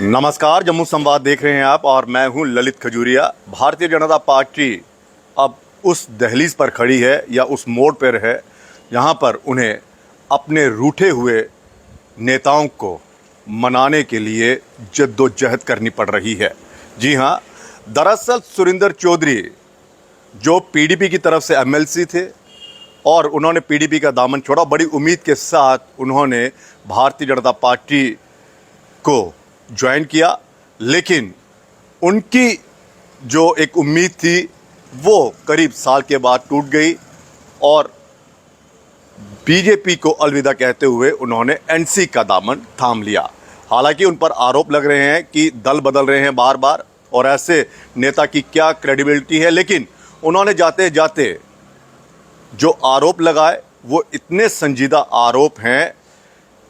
नमस्कार, जम्मू संवाद देख रहे हैं आप और मैं हूं ललित खजूरिया। भारतीय जनता पार्टी अब उस दहलीज पर खड़ी है या उस मोड़ पर है जहां पर उन्हें अपने रूठे हुए नेताओं को मनाने के लिए जद्दोजहद करनी पड़ रही है। जी हां, दरअसल सुरिंदर चौधरी जो पीडीपी की तरफ से एमएलसी थे और उन्होंने पीडीपी का दामन छोड़ा, बड़ी उम्मीद के साथ उन्होंने भारतीय जनता पार्टी को ज्वाइन किया, लेकिन उनकी जो एक उम्मीद थी वो करीब साल के बाद टूट गई और बीजेपी को अलविदा कहते हुए उन्होंने एनसी का दामन थाम लिया। हालांकि उन पर आरोप लग रहे हैं कि दल बदल रहे हैं बार बार और ऐसे नेता की क्या क्रेडिबिलिटी है, लेकिन उन्होंने जाते जाते जो आरोप लगाए वो इतने संजीदा आरोप हैं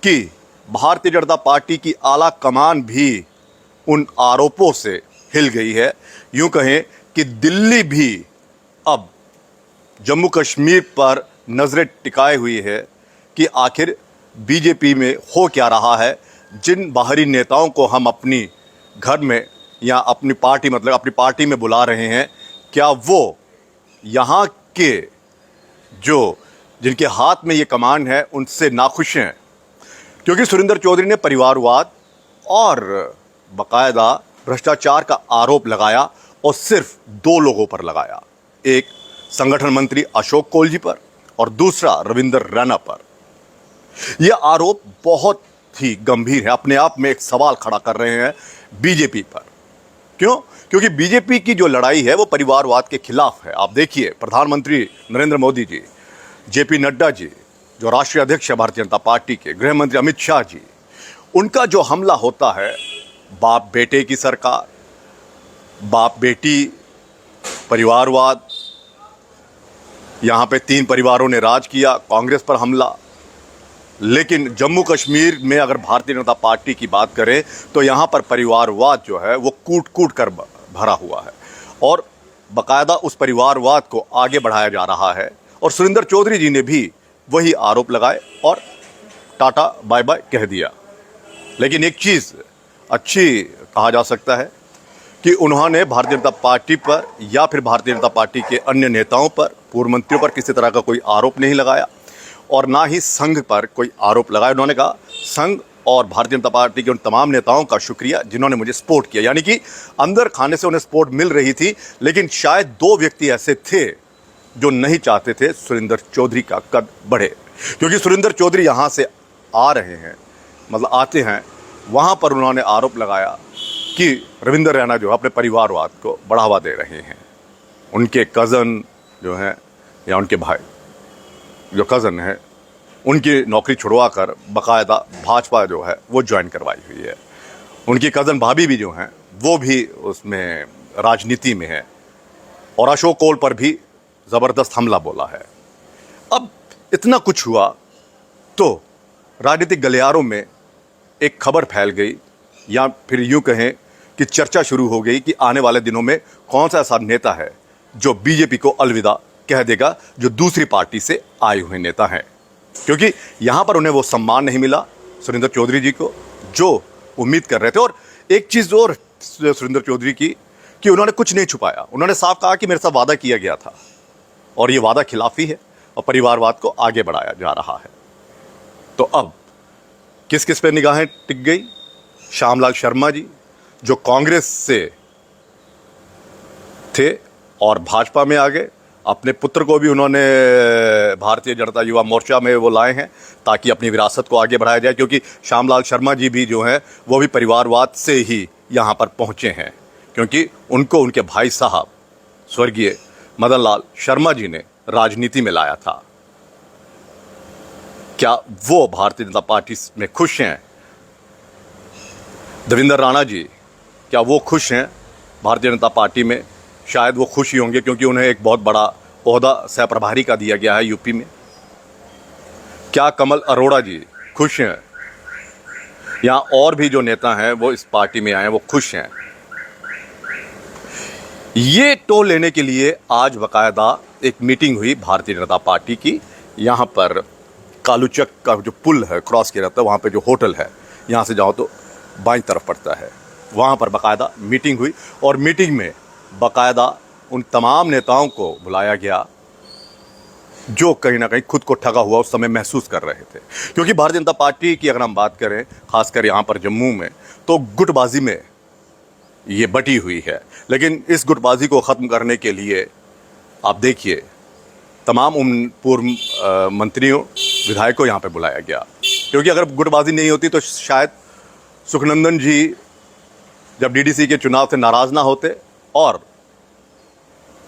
कि भारतीय जनता पार्टी की आला कमान भी उन आरोपों से हिल गई है। यूं कहें कि दिल्ली भी अब जम्मू कश्मीर पर नज़रें टिकाए हुई है कि आखिर बीजेपी में हो क्या रहा है। जिन बाहरी नेताओं को हम अपनी घर में या अपनी पार्टी में बुला रहे हैं, क्या वो यहाँ के जिनके हाथ में ये कमान है उनसे नाखुश हैं? क्योंकि सुरिंदर चौधरी ने परिवारवाद और बाकायदा भ्रष्टाचार का आरोप लगाया और सिर्फ दो लोगों पर लगाया, एक संगठन मंत्री अशोक कोलजी पर और दूसरा रविंदर रैना पर। यह आरोप बहुत ही गंभीर है, अपने आप में एक सवाल खड़ा कर रहे हैं बीजेपी पर। क्यों? क्योंकि बीजेपी की जो लड़ाई है वो परिवारवाद के खिलाफ है। आप देखिए, प्रधानमंत्री नरेंद्र मोदी जी, जेपी नड्डा जी जो राष्ट्रीय अध्यक्ष है भारतीय जनता पार्टी के, गृह मंत्री अमित शाह जी, उनका जो हमला होता है, बाप बेटे की सरकार, बाप बेटी परिवारवाद, यहाँ पे 3 परिवारों ने राज किया, कांग्रेस पर हमला। लेकिन जम्मू कश्मीर में अगर भारतीय जनता पार्टी की बात करें तो यहाँ पर परिवारवाद जो है वो कूट कूट कर भरा हुआ है और बाकायदा उस परिवारवाद को आगे बढ़ाया जा रहा है। और सुरिंदर चौधरी जी ने भी वही आरोप लगाए और टाटा बाय बाय कह दिया। लेकिन एक चीज़ अच्छी कहा जा सकता है कि उन्होंने भारतीय जनता पार्टी पर या फिर भारतीय जनता पार्टी के अन्य नेताओं पर, पूर्व मंत्रियों पर किसी तरह का कोई आरोप नहीं लगाया और ना ही संघ पर कोई आरोप लगाया। उन्होंने कहा संघ और भारतीय जनता पार्टी के उन तमाम नेताओं का शुक्रिया जिन्होंने मुझे सपोर्ट किया, यानी कि अंदर खाने से उन्हें सपोर्ट मिल रही थी। लेकिन शायद 2 व्यक्ति ऐसे थे जो नहीं चाहते थे सुरिंदर चौधरी का कद बढ़े, क्योंकि सुरिंदर चौधरी यहाँ से आ रहे हैं, मतलब आते हैं, वहाँ पर उन्होंने आरोप लगाया कि रविंदर रैना जो अपने परिवारवाद को बढ़ावा दे रहे हैं। उनके कज़न जो हैं या उनके भाई जो कज़न है, उनकी नौकरी छुड़वा कर बाकायदा भाजपा जो है वो ज्वाइन करवाई हुई है। उनकी कज़न भाभी भी जो हैं वो भी उसमें राजनीति में है और अशोक कोल पर भी ज़बरदस्त हमला बोला है। अब इतना कुछ हुआ तो राजनीतिक गलियारों में एक खबर फैल गई, या फिर यूँ कहें कि चर्चा शुरू हो गई कि आने वाले दिनों में कौन सा ऐसा नेता है जो बीजेपी को अलविदा कह देगा, जो दूसरी पार्टी से आए हुए नेता हैं। क्योंकि यहाँ पर उन्हें वो सम्मान नहीं मिला सुरिंदर चौधरी जी को जो उम्मीद कर रहे थे। और एक चीज़ और सुरिंदर चौधरी की कि उन्होंने कुछ नहीं छुपाया, उन्होंने साफ कहा कि मेरे साथ वादा किया गया था और ये वादा खिलाफी है और परिवारवाद को आगे बढ़ाया जा रहा है। तो अब किस किस पे निगाहें टिक गई? श्यामलाल शर्मा जी जो कांग्रेस से थे और भाजपा में आ गए, अपने पुत्र को भी उन्होंने भारतीय जनता युवा मोर्चा में वो लाए हैं ताकि अपनी विरासत को आगे बढ़ाया जाए। क्योंकि श्यामलाल शर्मा जी भी जो हैं वो भी परिवारवाद से ही यहाँ पर पहुँचे हैं, क्योंकि उनको उनके भाई साहब स्वर्गीय मदन लाल शर्मा जी ने राजनीति में लाया था। क्या वो भारतीय जनता पार्टी में खुश हैं? देवेंद्र राणा जी क्या वो खुश हैं भारतीय जनता पार्टी में? शायद वो खुश ही होंगे, क्योंकि उन्हें एक बहुत बड़ा ओहदा सह प्रभारी का दिया गया है यूपी में। क्या कमल अरोड़ा जी खुश हैं? यहाँ और भी जो नेता हैं वो इस पार्टी में आए हैं, वो खुश हैं? ये टोल लेने के लिए आज बाकायदा एक मीटिंग हुई भारतीय जनता पार्टी की। यहाँ पर कालूचक का जो पुल है क्रॉस किया जाता है, वहाँ पे जो होटल है, यहाँ से जाओ तो बाईं तरफ पड़ता है, वहाँ पर बाकायदा मीटिंग हुई और मीटिंग में बाकायदा उन तमाम नेताओं को बुलाया गया जो कहीं ना कहीं खुद को ठगा हुआ उस समय महसूस कर रहे थे। क्योंकि भारतीय जनता पार्टी की अगर हम बात करें खासकर यहाँ पर जम्मू में, तो गुटबाजी में ये बटी हुई है। लेकिन इस गुटबाजी को ख़त्म करने के लिए आप देखिए तमाम उन पूर्व मंत्रियों विधायकों यहाँ पे बुलाया गया, क्योंकि अगर गुटबाजी नहीं होती तो शायद सुखनंदन जी जब डीडीसी के चुनाव से नाराज़ ना होते और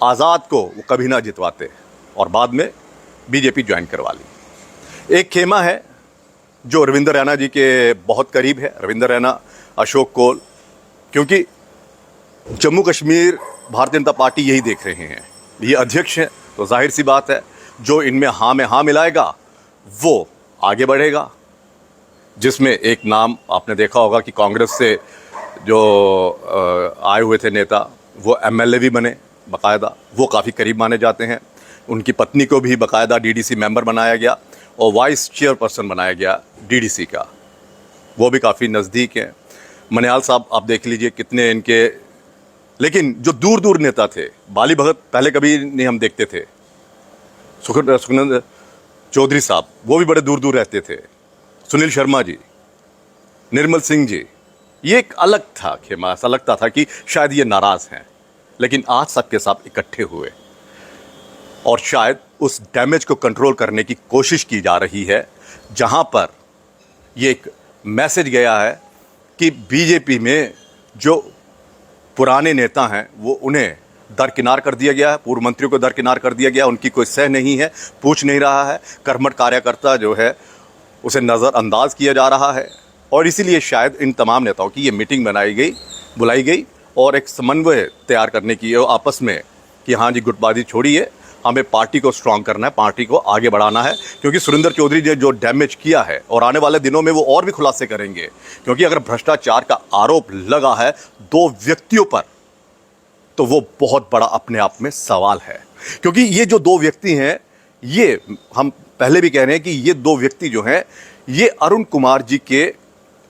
आज़ाद को वो कभी ना जितवाते और बाद में बीजेपी ज्वाइन करवा ली। एक खेमा है जो रविंद्र रैना जी के बहुत करीब है, रविंद्र रैना, अशोक कोल, क्योंकि जम्मू कश्मीर भारतीय जनता पार्टी यही देख रहे हैं, ये अध्यक्ष हैं, तो जाहिर सी बात है जो इनमें हाँ में हाँ मिलाएगा वो आगे बढ़ेगा। जिसमें एक नाम आपने देखा होगा कि कांग्रेस से जो आए हुए थे नेता वो एमएलए भी बने बाकायदा, वो काफ़ी करीब माने जाते हैं। उनकी पत्नी को भी बाकायदा डीडीसी मेंबर बनाया गया और वाइस चेयरपर्सन बनाया गया डीडीसी का, वो भी काफ़ी नज़दीक हैं। मनियाल साहब आप देख लीजिए कितने इनके, लेकिन जो दूर दूर नेता थे, बाली भगत पहले कभी नहीं हम देखते थे, सुखनंद चौधरी साहब वो भी बड़े दूर दूर रहते थे, सुनील शर्मा जी, निर्मल सिंह जी, ये एक अलग था खेमा, ऐसा लगता था कि शायद ये नाराज़ हैं। लेकिन आज सबके सब इकट्ठे हुए और शायद उस डैमेज को कंट्रोल करने की कोशिश की जा रही है, जहां पर ये एक मैसेज गया है कि बीजेपी में जो पुराने नेता हैं वो उन्हें दरकिनार कर दिया गया है, पूर्व मंत्रियों को दरकिनार कर दिया गया, उनकी कोई सह नहीं है, पूछ नहीं रहा है, कर्मठ कार्यकर्ता जो है उसे नज़रअंदाज किया जा रहा है। और इसीलिए शायद इन तमाम नेताओं की ये मीटिंग बुलाई गई और एक समन्वय तैयार करने की आपस में कि हाँ जी गुटबाजी छोड़िए, हमें पार्टी को स्ट्रांग करना है, पार्टी को आगे बढ़ाना है। क्योंकि सुरेंद्र चौधरी ने जो डैमेज किया है और आने वाले दिनों में वो और भी खुलासे करेंगे, क्योंकि अगर भ्रष्टाचार का आरोप लगा है 2 व्यक्तियों पर तो वो बहुत बड़ा अपने आप में सवाल है। क्योंकि ये जो 2 व्यक्ति हैं, ये हम पहले भी कह रहे हैं कि ये 2 व्यक्ति जो हैं ये अरुण कुमार जी के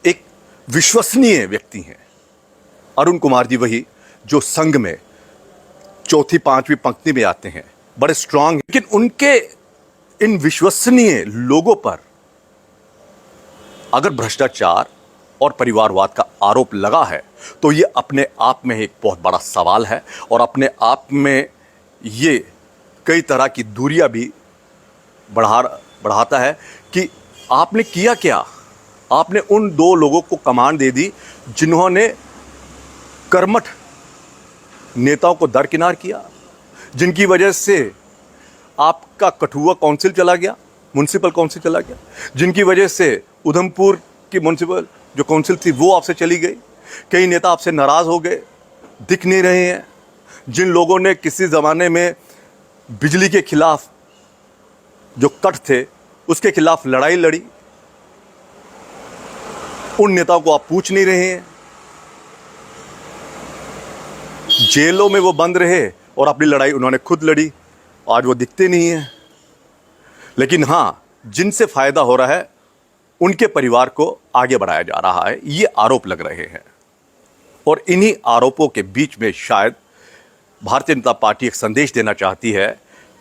एक विश्वसनीय व्यक्ति हैं। अरुण कुमार जी वही जो संघ में 4th 5वीं पंक्ति में आते हैं, बड़े स्ट्रांग, लेकिन उनके इन विश्वसनीय लोगों पर अगर भ्रष्टाचार और परिवारवाद का आरोप लगा है तो ये अपने आप में एक बहुत बड़ा सवाल है और अपने आप में ये कई तरह की दूरियां भी बढ़ाता है कि आपने किया क्या। आपने उन 2 लोगों को कमान दे दी जिन्होंने कर्मठ नेताओं को दरकिनार किया, जिनकी वजह से आपका कठुआ काउंसिल चला गया, म्युनिसिपल काउंसिल चला गया, जिनकी वजह से उधमपुर की म्युनिसिपल जो काउंसिल थी वो आपसे चली गई। कई नेता आपसे नाराज़ हो गए, दिख नहीं रहे हैं। जिन लोगों ने किसी ज़माने में बिजली के खिलाफ जो कट थे उसके खिलाफ लड़ाई लड़ी, उन नेताओं को आप पूछ नहीं रहे हैं। जेलों में वो बंद रहे और अपनी लड़ाई उन्होंने खुद लड़ी, आज वो दिखते नहीं हैं। लेकिन हाँ, जिनसे फ़ायदा हो रहा है उनके परिवार को आगे बढ़ाया जा रहा है, ये आरोप लग रहे हैं। और इन्हीं आरोपों के बीच में शायद भारतीय जनता पार्टी एक संदेश देना चाहती है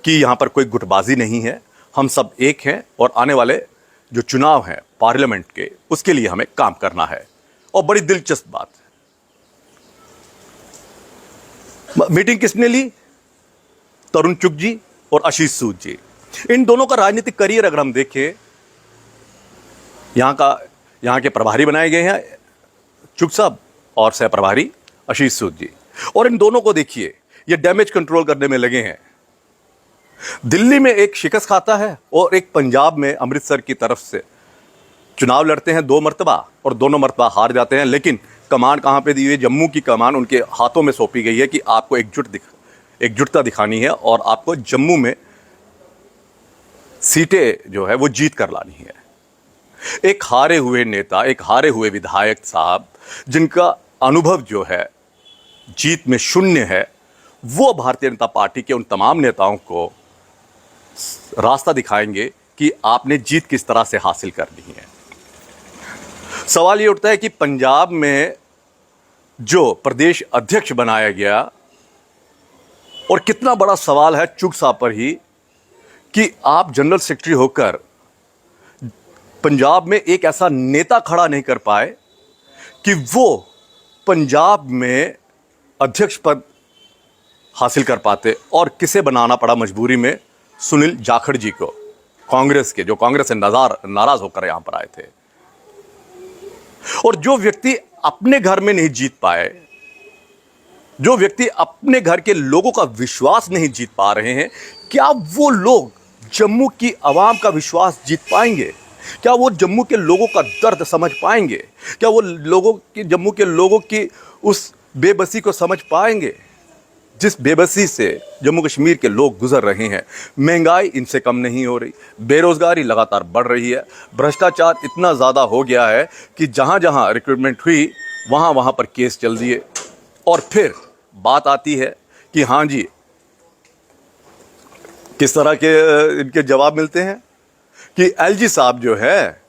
कि यहाँ पर कोई गुटबाजी नहीं है, हम सब एक हैं और आने वाले जो चुनाव हैं पार्लियामेंट के, उसके लिए हमें काम करना है। और बड़ी दिलचस्प बात है, मीटिंग किसने ली? तरुण चुग जी और आशीष सूद जी। इन दोनों का राजनीतिक करियर अगर हम देखें, यहाँ के प्रभारी बनाए गए हैं चुग साहब और सह प्रभारी आशीष सूद जी। और इन दोनों को देखिए, ये डैमेज कंट्रोल करने में लगे हैं। दिल्ली में एक शिकस्त खाता है और एक पंजाब में अमृतसर की तरफ से चुनाव लड़ते हैं 2 मरतबा और दोनों मरतबा हार जाते हैं। लेकिन कमान कहाँ पे दी हुई है? जम्मू की कमान उनके हाथों में सौंपी गई है कि आपको एकजुटता दिखानी है और आपको जम्मू में सीटें जो है वो जीत कर लानी है। एक हारे हुए नेता, एक हारे हुए विधायक साहब जिनका अनुभव जो है जीत में 0 है, वो भारतीय जनता पार्टी के उन तमाम नेताओं को रास्ता दिखाएंगे कि आपने जीत किस तरह से हासिल करनी है। सवाल ये उठता है कि पंजाब में जो प्रदेश अध्यक्ष बनाया गया, और कितना बड़ा सवाल है चुग साहब पर ही कि आप जनरल सेक्रेटरी होकर पंजाब में एक ऐसा नेता खड़ा नहीं कर पाए कि वो पंजाब में अध्यक्ष पद हासिल कर पाते, और किसे बनाना पड़ा मजबूरी में? सुनील जाखड़ जी को, कांग्रेस के, जो कांग्रेस से नाराज होकर यहां पर आए थे। और जो व्यक्ति अपने घर में नहीं जीत पाए, जो व्यक्ति अपने घर के लोगों का विश्वास नहीं जीत पा रहे हैं, क्या वो लोग जम्मू की आवाम का विश्वास जीत पाएंगे? क्या वो जम्मू के लोगों का दर्द समझ पाएंगे? क्या वो जम्मू के लोगों की उस बेबसी को समझ पाएंगे जिस बेबसी से जम्मू कश्मीर के लोग गुजर रहे हैं? महंगाई इनसे कम नहीं हो रही, बेरोजगारी लगातार बढ़ रही है, भ्रष्टाचार इतना ज़्यादा हो गया है कि जहाँ जहाँ रिक्रूटमेंट हुई वहाँ वहाँ पर केस चल दिए। और फिर बात आती है कि हाँ जी, किस तरह के इनके जवाब मिलते हैं कि एलजी साहब जो है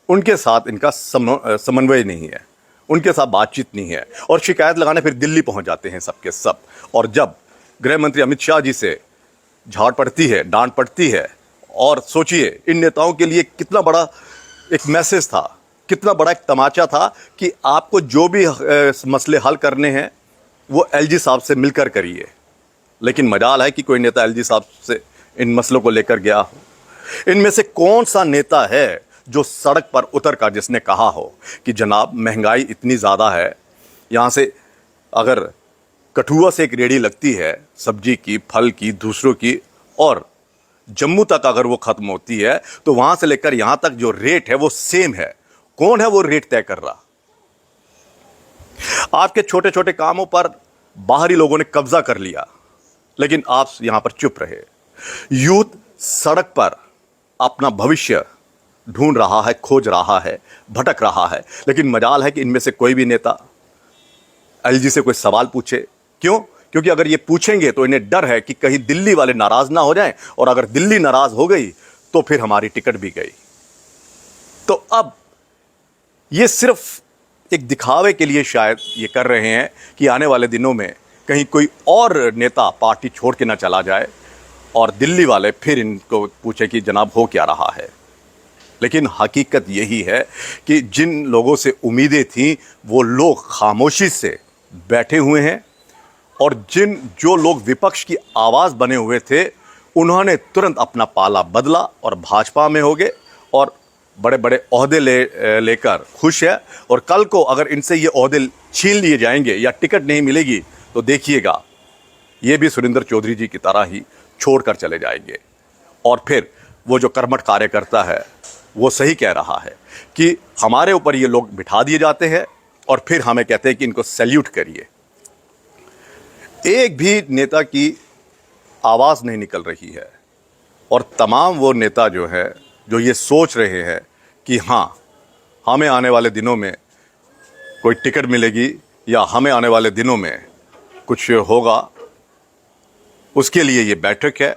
उनके साथ इनका समन्वय नहीं है, उनके साथ बातचीत नहीं है, और शिकायत लगाने फिर दिल्ली पहुंच जाते हैं सबके सब। और जब गृह मंत्री अमित शाह जी से झाड़ पड़ती है, डांट पड़ती है, और सोचिए इन नेताओं के लिए कितना बड़ा एक मैसेज था, कितना बड़ा एक तमाचा था कि आपको जो भी मसले हल करने हैं वो एलजी साहब से मिलकर करिए। लेकिन मजाल है कि कोई नेता एलजी साहब से इन मसलों को लेकर गया हो। इनमें से कौन सा नेता है जो सड़क पर उतर कर जिसने कहा हो कि जनाब महंगाई इतनी ज़्यादा है, यहाँ से अगर कठुआ से एक रेडी लगती है सब्जी की, फल की, दूसरों की, और जम्मू तक अगर वो ख़त्म होती है तो वहाँ से लेकर यहाँ तक जो रेट है वो सेम है। कौन है वो रेट तय कर रहा? आपके छोटे छोटे कामों पर बाहरी लोगों ने कब्जा कर लिया, लेकिन आप यहाँ पर चुप रहे। यूथ सड़क पर अपना भविष्य ढूंढ रहा है, खोज रहा है, भटक रहा है, लेकिन मजाल है कि इनमें से कोई भी नेता एलजी से कोई सवाल पूछे। क्यों? क्योंकि अगर ये पूछेंगे तो इन्हें डर है कि कहीं दिल्ली वाले नाराज ना हो जाएं, और अगर दिल्ली नाराज हो गई तो फिर हमारी टिकट भी गई। तो अब ये सिर्फ एक दिखावे के लिए शायद ये कर रहे हैं कि आने वाले दिनों में कहीं कोई और नेता पार्टी छोड़ के ना चला जाए और दिल्ली वाले फिर इनको पूछे कि जनाब हो क्या रहा है। लेकिन हकीकत यही है कि जिन लोगों से उम्मीदें थीं वो लोग खामोशी से बैठे हुए हैं, और जो लोग विपक्ष की आवाज़ बने हुए थे उन्होंने तुरंत अपना पाला बदला और भाजपा में हो गए और बड़े बड़े ओहदे लेकर खुश है। और कल को अगर इनसे ये ओहदे छीन लिए जाएंगे या टिकट नहीं मिलेगी तो देखिएगा ये भी सुरेंद्र चौधरी जी की तरह ही छोड़कर चले जाएंगे। और फिर वो जो कर्मठ कार्यकर्ता है वो सही कह रहा है कि हमारे ऊपर ये लोग बिठा दिए जाते हैं और फिर हमें कहते हैं कि इनको सैल्यूट करिए। एक भी नेता की आवाज़ नहीं निकल रही है, और तमाम वो नेता जो है जो ये सोच रहे हैं कि हाँ हमें आने वाले दिनों में कोई टिकट मिलेगी या हमें आने वाले दिनों में कुछ होगा, उसके लिए ये बैठक है।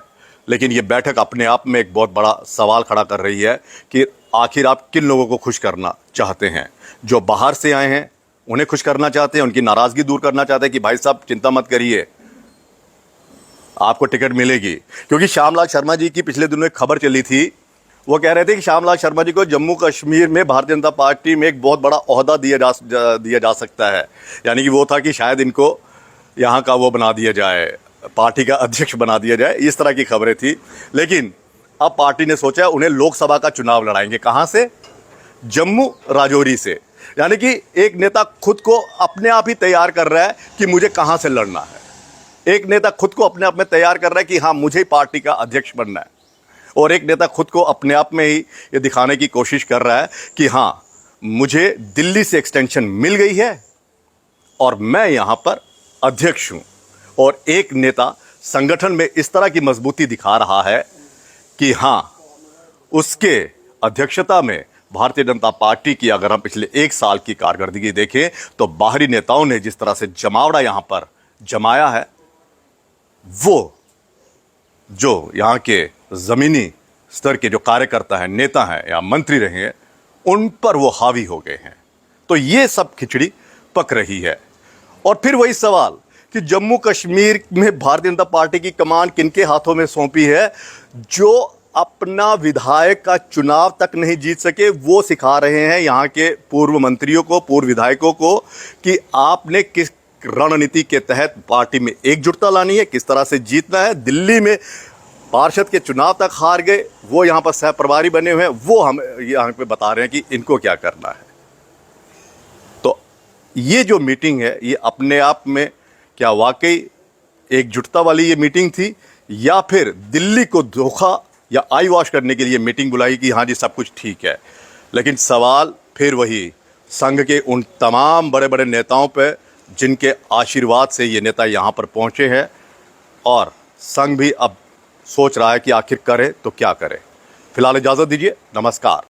लेकिन ये बैठक अपने आप में एक बहुत बड़ा सवाल खड़ा कर रही है कि आखिर आप किन लोगों को खुश करना चाहते हैं? जो बाहर से आए हैं उन्हें खुश करना चाहते हैं, उनकी नाराज़गी दूर करना चाहते हैं कि भाई साहब चिंता मत करिए आपको टिकट मिलेगी। क्योंकि श्यामलाल शर्मा जी की पिछले दिनों एक खबर चली थी, वो कह रहे थे कि श्यामलाल शर्मा जी को जम्मू कश्मीर में भारतीय जनता पार्टी में एक बहुत बड़ा ओहदा दिया जा सकता है। यानी कि वो था कि शायद इनको यहाँ का वो बना दिया जाए, पार्टी का अध्यक्ष बना दिया जाए, इस तरह की खबरें थी। लेकिन अब पार्टी ने सोचा उन्हें लोकसभा का चुनाव लड़ाएंगे। कहाँ से? जम्मू राजौरी से। यानी कि एक नेता खुद को अपने आप ही तैयार कर रहा है कि मुझे कहाँ से लड़ना है। एक नेता खुद को अपने आप में तैयार कर रहा है कि हाँ मुझे पार्टी का अध्यक्ष बनना है, और एक नेता खुद को अपने आप में ही ये दिखाने की कोशिश कर रहा है कि हाँ मुझे दिल्ली से एक्सटेंशन मिल गई है और मैं यहाँ पर अध्यक्ष हूँ। और एक नेता संगठन में इस तरह की मजबूती दिखा रहा है कि हाँ उसके अध्यक्षता में भारतीय जनता पार्टी की अगर हम पिछले 1 साल की कारकर्दगी देखें तो बाहरी नेताओं ने जिस तरह से जमावड़ा यहाँ पर जमाया है, वो जो यहाँ के ज़मीनी स्तर के जो कार्यकर्ता हैं, नेता हैं या मंत्री रहे हैं, उन पर वो हावी हो गए हैं। तो ये सब खिचड़ी पक रही है। और फिर वही सवाल कि जम्मू कश्मीर में भारतीय जनता पार्टी की कमान किनके हाथों में सौंपी है, जो अपना विधायक का चुनाव तक नहीं जीत सके। वो सिखा रहे हैं यहाँ के पूर्व मंत्रियों को, पूर्व विधायकों को कि आपने किस रणनीति के तहत पार्टी में एकजुटता लानी है, किस तरह से जीतना है। दिल्ली में पार्षद के चुनाव तक हार गए, वो यहाँ पर सह प्रभारी बने हुए हैं, वो हम यहाँ पे बता रहे हैं कि इनको क्या करना है। तो ये जो मीटिंग है, ये अपने आप में क्या वाकई एकजुटता वाली ये मीटिंग थी, या फिर दिल्ली को धोखा या आई वॉश करने के लिए मीटिंग बुलाई कि हाँ जी सब कुछ ठीक है। लेकिन सवाल फिर वही संघ के उन तमाम बड़े बड़े नेताओं पे जिनके आशीर्वाद से ये नेता यहाँ पर पहुँचे हैं, और संघ भी अब सोच रहा है कि आखिर करे तो क्या करे। फिलहाल इजाज़त दीजिए, नमस्कार।